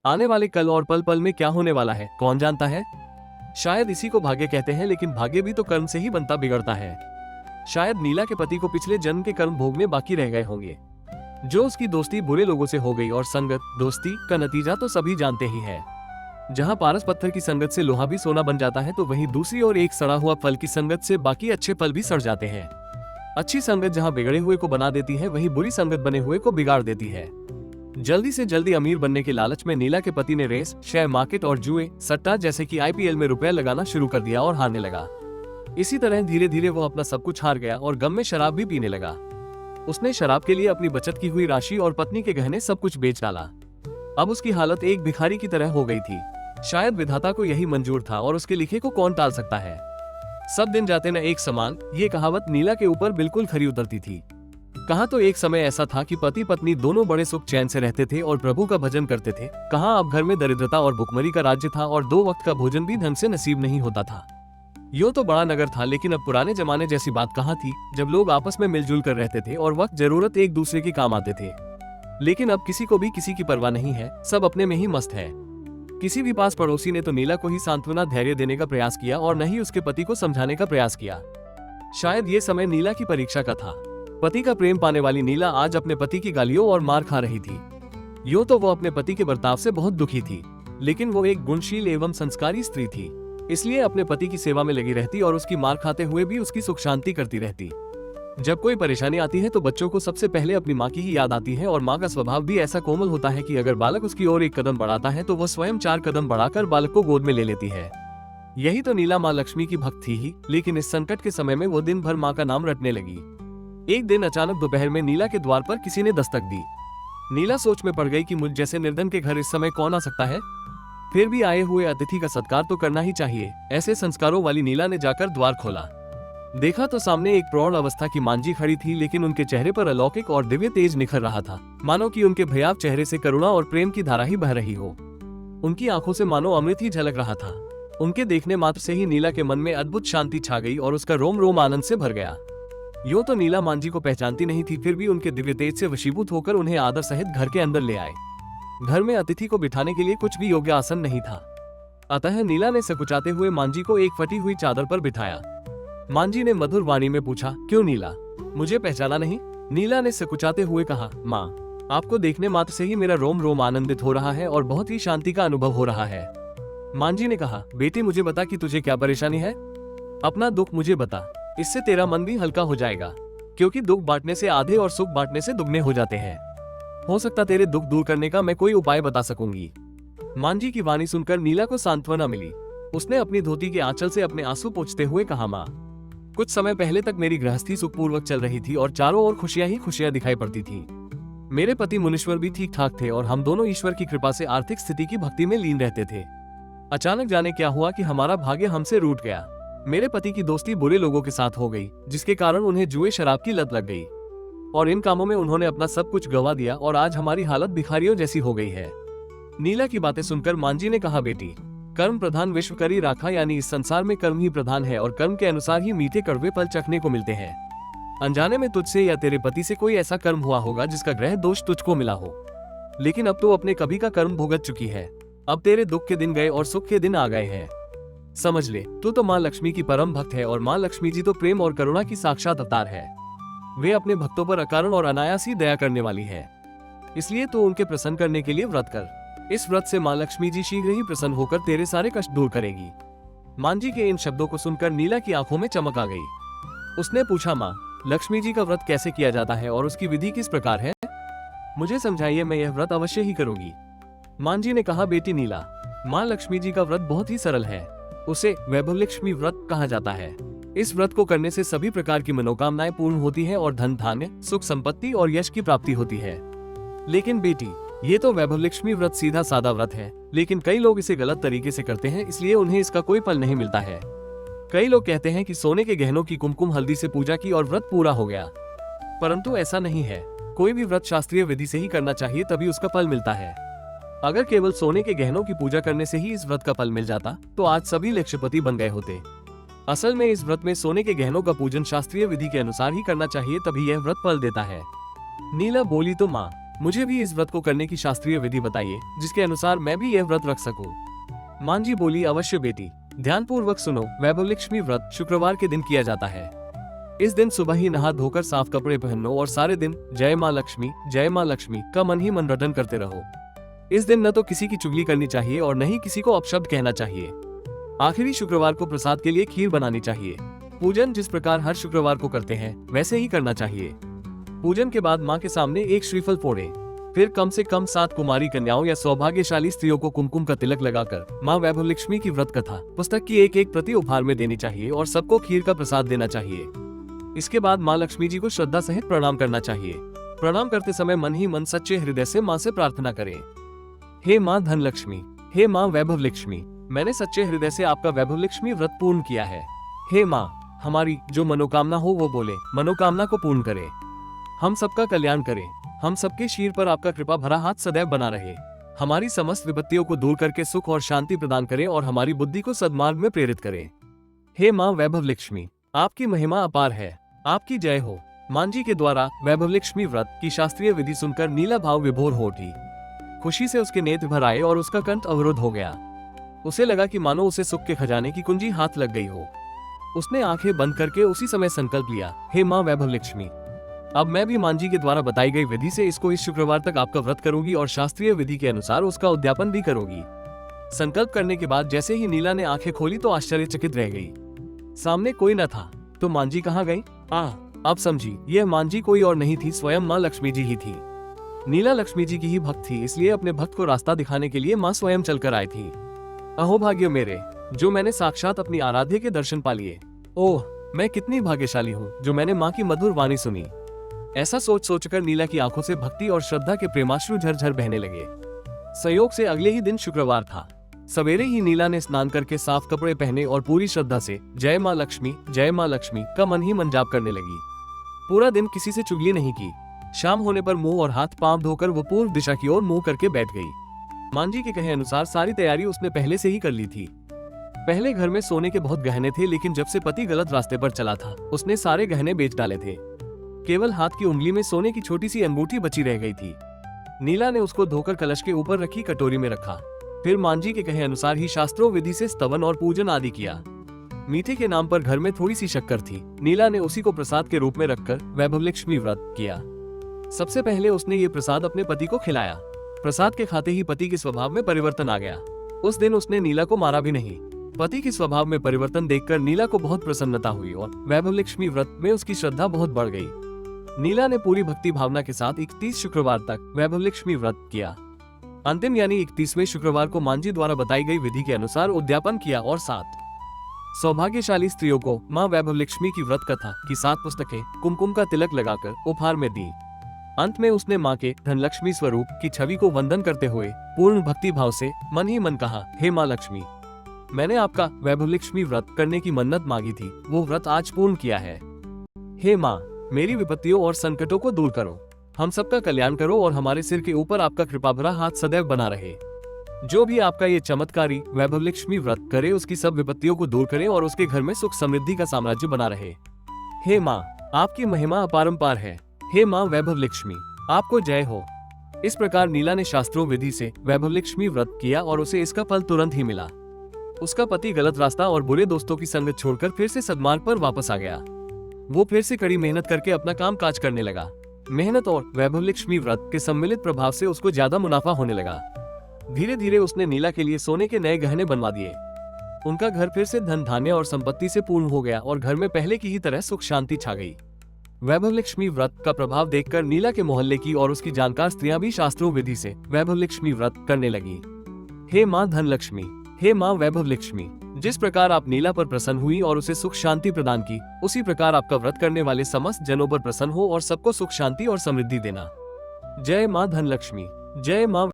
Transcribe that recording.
आने वाले कल और पल पल में क्या होने वाला है कौन जानता है। शायद इसी को भाग्य कहते हैं, लेकिन भाग्य भी तो कर्म से ही बनता बिगड़ता है। शायद नीला के पति को पिछले जन्म के कर्म भोगने बाकी रह गए होंगे, जो उसकी दोस्ती बुरे लोगों से हो गई। और संगत दोस्ती का नतीजा तो सभी जानते ही है। जहां पारस पत्थर की संगत से लोहा भी सोना बन जाता है, तो वहीं दूसरी ओर एक सड़ा हुआ फल की संगत से बाकी अच्छे फल भी सड़ जाते हैं। अच्छी संगत जहां बिगड़े हुए को बना देती है, वहीं बुरी संगत बने हुए को बिगाड़ देती है। जल्दी से जल्दी अमीर बनने के लालच में नीला के पति ने रेस, शेयर मार्केट और जुए, सट्टा जैसे कि आईपीएल में रुपया लगाना शुरू कर दिया और हारने लगा। इसी तरह धीरे धीरे वो अपना सब कुछ हार गया और गम में शराब भी पीने लगा। उसने शराब के लिए अपनी बचत की हुई राशि और पत्नी के गहने सब कुछ बेच डाला। अब उसकी हालत एक भिखारी की तरह हो गई थी। शायद विधाता को यही मंजूर था और उसके लिखे को कौन टाल सकता है। सब दिन जाते न एक समान, ये कहावत नीला के ऊपर बिल्कुल खरी उतरती थी। कहाँ तो एक समय ऐसा था कि पति पत्नी दोनों बड़े सुख चैन से रहते थे और प्रभु का भजन करते थे। कहाँ अब घर में दरिद्रता और भुखमरी का राज्य था और 2 वक्त का भोजन भी ढंग से नसीब नहीं होता था। यूं तो बड़ा नगर था, लेकिन अब पुराने जमाने जैसी बात कहाँ थी, जब लोग आपस में मिलजुल कर रहते थे और वक्त जरूरत एक दूसरे के काम आते थे। लेकिन अब किसी को भी किसी की परवाह नहीं है, सब अपने में ही मस्त है। किसी भी पास पड़ोसी ने तो नीला को ही सांत्वना धैर्य देने का प्रयास किया और न ही उसके पति को समझाने का प्रयास किया। शायद ये समय नीला की परीक्षा का था। पति का प्रेम पाने वाली नीला आज अपने पति की गालियों और मार खा रही थी। यूं तो वो अपने पति के बर्ताव से बहुत दुखी थी, लेकिन वो एक गुणशील एवं संस्कारी स्त्री थी, इसलिए अपने पति की सेवा में लगी रहती और उसकी मार खाते हुए भी उसकी सुख शांति करती रहती। जब कोई परेशानी आती है तो बच्चों को सबसे पहले अपनी माँ की ही याद आती है, और माँ का स्वभाव भी ऐसा कोमल होता है कि अगर बालक उसकी ओर एक कदम बढ़ाता है तो वह स्वयं 4 कदम बढ़ाकर बालक को गोद में ले लेती है। यही तो नीला माँ लक्ष्मी की भक्त थी ही, लेकिन इस संकट के समय में वो दिन भर माँ का नाम रटने लगी। एक दिन अचानक दोपहर में नीला के द्वार पर किसी ने दस्तक दी। नीला सोच में पड़ गई कि मुझ जैसे निर्धन के घर इस समय कौन आ सकता है। फिर भी आए हुए अतिथि का सत्कार तो करना ही चाहिए। ऐसे संस्कारों वाली नीला ने जाकर द्वार खोला। देखा तो सामने एक प्रौढ़ अवस्था की मांझी खड़ी थी, लेकिन उनके चेहरे पर अलौकिक और दिव्य तेज निखर रहा था, मानो कि उनके भयाव चेहरे से करुणा और प्रेम की धारा ही बह रही हो। उनकी आंखों से मानो अमृत ही झलक रहा था। उनके देखने मात्र से ही नीला के मन में अद्भुत शांति छा गई और उसका रोम रोम आनंद से भर गया। यूं तो नीला मांझी को पहचानती नहीं थी, फिर भी उनके दिव्य तेज से वशीभूत होकर उन्हें आदर सहित घर के अंदर ले आए। घर में अतिथि को बिठाने के लिए कुछ भी योग्य आसन नहीं था, अतः नीला ने सकुचाते हुए मांझी को एक फटी हुई चादर पर बिठाया। मांझी ने मधुर वाणी में पूछा, क्यों नीला, मुझे पहचाना नहीं? नीला ने सकुचाते हुए कहा, माँ, आपको देखने मात्र से ही मेरा रोम रोम आनंदित हो रहा है और बहुत ही शांति का अनुभव हो रहा है। मांझी ने कहा, बेटी मुझे बता कि तुझे क्या परेशानी है। अपना दुख मुझे बता, इससे तेरा मन भी हल्का हो जाएगा, क्योंकि दुख बांटने से आधे और सुख बांटने से दुगने हो जाते हैं। हो सकता तेरे दुख दूर करने का मैं कोई उपाय बता सकूंगी। मांझी की वाणी सुनकर नीला को सांत्वना मिली। उसने अपनी धोती के आंचल से अपने आंसू पोंछते हुए कहा, माँ, कुछ समय पहले तक मेरी गृहस्थी सुखपूर्वक चल रही थी और चारों ओर खुशियां ही खुशियां दिखाई पड़ती थी। मेरे पति मुनीश्वर भी ठीक ठाक थे और हम दोनों ईश्वर की कृपा से आर्थिक स्थिति की भक्ति में लीन रहते थे। अचानक जाने क्या हुआ कि हमारा भाग्य हमसे रूठ गया। मेरे पति की दोस्ती बुरे लोगों के साथ हो गई, जिसके कारण उन्हें जुए शराब की लत लग गई और इन कामों में उन्होंने अपना सब कुछ गंवा दिया और आज हमारी हालत भिखारियों जैसी हो गई है। नीला की बातें सुनकर मांझी ने कहा, बेटी, कर्म प्रधान विश्व करी राखा, यानी इस संसार में कर्म ही प्रधान है और कर्म के अनुसार ही मीठे कड़वे फल चखने को मिलते हैं। अनजाने में तुझसे या तेरे पति से कोई ऐसा कर्म हुआ होगा जिसका ग्रह दोष तुझको मिला हो, लेकिन अब तो अपने कभी का कर्म भुगत चुकी है। अब तेरे दुख के दिन गए और सुख के दिन आ गए हैं। समझ ले, तू तो माँ लक्ष्मी की परम भक्त है और माँ लक्ष्मी जी तो प्रेम और करुणा की साक्षात अवतार है। वे अपने भक्तों पर अकारण और अनायास ही दया करने वाली है, इसलिए तो उनके प्रसन्न करने के लिए व्रत कर। इस व्रत से माँ लक्ष्मी जी शीघ्र ही प्रसन्न होकर तेरे सारे कष्ट दूर करेगी। मांझी के इन शब्दों को सुनकर नीला की आंखों में चमक आ गई। उसने पूछा, माँ, लक्ष्मी जी का व्रत कैसे किया जाता है और उसकी विधि किस प्रकार है? मुझे समझाइए, मैं यह व्रत अवश्य ही करूंगी। मांझी ने कहा, बेटी नीला, माँ लक्ष्मी जी का व्रत बहुत ही सरल है। उसे वैभव लक्ष्मी व्रत कहा जाता है। इस व्रत को करने से सभी प्रकार की मनोकामनाएं पूर्ण होती है और धन धान्य, सुख संपत्ति और यश की प्राप्ति होती है। लेकिन बेटी, ये तो वैभव लक्ष्मी व्रत सीधा सादा व्रत है, लेकिन कई लोग इसे गलत तरीके से करते हैं, इसलिए उन्हें इसका कोई फल नहीं मिलता है। कई लोग कहते हैं कि सोने के गहनों की कुमकुम हल्दी से पूजा की और व्रत पूरा हो गया, परंतु ऐसा नहीं है। कोई भी व्रत शास्त्रीय विधि से ही करना चाहिए, तभी उसका फल मिलता है। अगर केवल सोने के गहनों की पूजा करने से ही इस व्रत का फल मिल जाता तो आज सभी लक्षपति बन गए होते। असल में इस व्रत में सोने के गहनों का पूजन शास्त्रीय विधि के अनुसार ही करना चाहिए, तभी यह व्रत फल देता है। नीला बोली, तो माँ, मुझे भी इस व्रत को करने की शास्त्रीय विधि बताइए, जिसके अनुसार मैं भी यह व्रत रख सकूं। मां जी बोली, अवश्य बेटी, ध्यानपूर्वक सुनो। वैभव लक्ष्मी व्रत शुक्रवार के दिन किया जाता है। इस दिन सुबह ही नहा धोकर साफ कपड़े पहनो और सारे दिन जय मां लक्ष्मी का मन ही मन रटन करते रहो। इस दिन न तो किसी की चुगली करनी चाहिए और न ही किसी को अपशब्द कहना चाहिए। आखिरी शुक्रवार को प्रसाद के लिए खीर बनानी चाहिए। पूजन जिस प्रकार हर शुक्रवार को करते हैं वैसे ही करना चाहिए। पूजन के बाद मां के सामने एक श्रीफल फोड़े, फिर कम से कम 7 कुमारी कन्याओं या सौभाग्यशाली स्त्रियों को कुमकुम का तिलक लगाकर मां वैभव लक्ष्मी की व्रत कथा पुस्तक की एक प्रति उपहार में देनी चाहिए और सबको खीर का प्रसाद देना चाहिए। इसके बाद मां लक्ष्मी जी को श्रद्धा सहित प्रणाम करना चाहिए। प्रणाम करते समय मन ही मन सच्चे हृदय से मां से प्रार्थना करें, हे मां धन लक्ष्मी, हे मां वैभव लक्ष्मी, मैंने सच्चे हृदय से आपका वैभव लक्ष्मी व्रत पूर्ण किया है। हे मां, हमारी जो मनोकामना हो वो बोले, मनोकामना को पूर्ण करे, हम सबका कल्याण करे, हम सबके शीर पर आपका कृपा भरा हाथ सदैव बना रहे, हमारी समस्त विपत्तियों को दूर करके सुख और शांति प्रदान करे और हमारी बुद्धि को सद्मार्ग में प्रेरित करे। हे मां वैभव लक्ष्मी, आपकी महिमा अपार है, आपकी जय हो। मां जी के द्वारा वैभव लक्ष्मी व्रत की शास्त्रीय विधि सुनकर नीला भाव विभोर हो उठी। खुशी से उसके नेत्र भर आए और उसका कंठ अवरुद्ध हो गया। उसे लगा कि मानो उसे सुख के खजाने की कुंजी हाथ लग गई हो। उसने आंखें बंद करके उसी समय संकल्प लिया, हे मां वैभव लक्ष्मी, अब मैं भी मां जी के द्वारा बताई गई विधि से इसको इस शुक्रवार तक आपका व्रत करूंगी और शास्त्रीय विधि के अनुसार उसका उद्यापन भी करूंगी। संकल्प करने के बाद जैसे ही नीला ने आंखें खोली तो आश्चर्यचकित रह गई। सामने कोई न था तो मां जी कहाँ गई? अब समझी, यह मां जी कोई और नहीं थी, स्वयं मां लक्ष्मी जी ही थी। नीला लक्ष्मी जी की ही भक्त थी, इसलिए अपने भक्त को रास्ता दिखाने के लिए मां स्वयं चलकर आई थी। अहोभाग्य मेरे, जो मैंने साक्षात अपनी आराध्य के दर्शन पा लिए। ओह, मैं कितनी भाग्यशाली हूँ जो मैंने माँ की मधुर वाणी सुनी। ऐसा सोच सोचकर नीला की आंखों से भक्ति और श्रद्धा के प्रेमाश्रु झरझर बहने लगे। संयोग से अगले ही दिन शुक्रवार था। सवेरे ही नीला ने स्नान करके साफ कपड़े पहने और पूरी श्रद्धा से जय मां लक्ष्मी का मन ही मन जाप करने लगी। पूरा दिन किसी से चुगली नहीं की। शाम होने पर मुंह और हाथ पांव धोकर वो पूर्व दिशा की ओर मुंह करके बैठ गई। मां जी के कहे अनुसार सारी तैयारी उसने पहले से ही कर ली थी। पहले घर में सोने के बहुत गहने थे, लेकिन जब से पति गलत रास्ते पर चला था उसने सारे गहने बेच डाले थे। केवल हाथ की उंगली में सोने की छोटी सी अंगूठी बची रह गई थी। नीला ने उसको धोकर कलश के ऊपर रखी कटोरी में रखा। फिर मां जी के कहे अनुसार ही शास्त्रों विधि से स्तवन और पूजन आदि किया। मीठे के नाम पर घर में थोड़ी सी शक्कर थी। नीला ने उसी को प्रसाद के रूप में रखकर वैभव लक्ष्मी व्रत किया। सबसे पहले उसने ये प्रसाद अपने पति को खिलाया। प्रसाद के खाते ही पति के स्वभाव में परिवर्तन आ गया। उस दिन उसने नीला को मारा भी नहीं। पति के स्वभाव में परिवर्तन देखकर नीला को बहुत प्रसन्नता हुई और वैभव लक्ष्मी व्रत में उसकी श्रद्धा बहुत बढ़ गई। नीला ने पूरी भक्ति भावना के साथ 31 शुक्रवार तक वैभव लक्ष्मी व्रत किया। अंतिम यानी 31वें शुक्रवार को मां जी द्वारा बताई गई विधि के अनुसार उद्यापन किया और 7 सौभाग्यशाली स्त्रियों को मां वैभव लक्ष्मी की व्रत कथा की 7 पुस्तकें कुमकुम का तिलक लगाकर उपहार में दी। अंत में उसने मां के धनलक्ष्मी स्वरूप की छवि को वंदन करते हुए पूर्ण भक्ति भाव से मन ही मन कहा, हे मां लक्ष्मी, मैंने आपका वैभव लक्ष्मी व्रत करने की मन्नत मांगी थी, वो व्रत आज पूर्ण किया है। हे मां, मेरी विपत्तियों और संकटों को दूर करो, हम सबका कल्याण करो और हमारे सिर के ऊपर आपका कृपा भरा हाथ सदैव बना रहे। जो भी आपका ये चमत्कारी वैभव लक्ष्मी व्रत करे उसकी सब विपत्तियों को दूर करे और उसके घर में सुख समृद्धि का साम्राज्य बना रहे। हे माँ, आपकी महिमा अपरंपार है। हे माँ वैभव लक्ष्मी, आपको जय हो। इस प्रकार नीला ने शास्त्रों विधि से वैभव लक्ष्मी व्रत किया और उसे इसका फल तुरंत ही मिला। उसका पति गलत रास्ता और बुरे दोस्तों की संगत छोड़कर फिर से सद्मार्ग पर वापस आ गया। वो फिर से कड़ी मेहनत करके अपना काम काज करने लगा। मेहनत और वैभव लक्ष्मी व्रत के सम्मिलित प्रभाव से उसको ज्यादा मुनाफा होने लगा। धीरे धीरे उसने नीला के लिए सोने के नए गहने बनवा दिए। उनका घर फिर से धन धान्य और संपत्ति से पूर्ण हो गया और घर में पहले की ही तरह सुख शांति छा गई। वैभव लक्ष्मी व्रत का प्रभाव देखकर नीला के मोहल्ले की और उसकी जानकार स्त्रियां भी शास्त्रों विधि से वैभव लक्ष्मी व्रत करने लगी। हे माँ धन लक्ष्मी, हे माँ वैभव लक्ष्मी, जिस प्रकार आप नीला पर प्रसन्न हुई और उसे सुख शांति प्रदान की, उसी प्रकार आपका व्रत करने वाले समस्त जनों पर प्रसन्न हो और सबको सुख शांति और समृद्धि देना। जय माँ धन लक्ष्मी, जय माँ।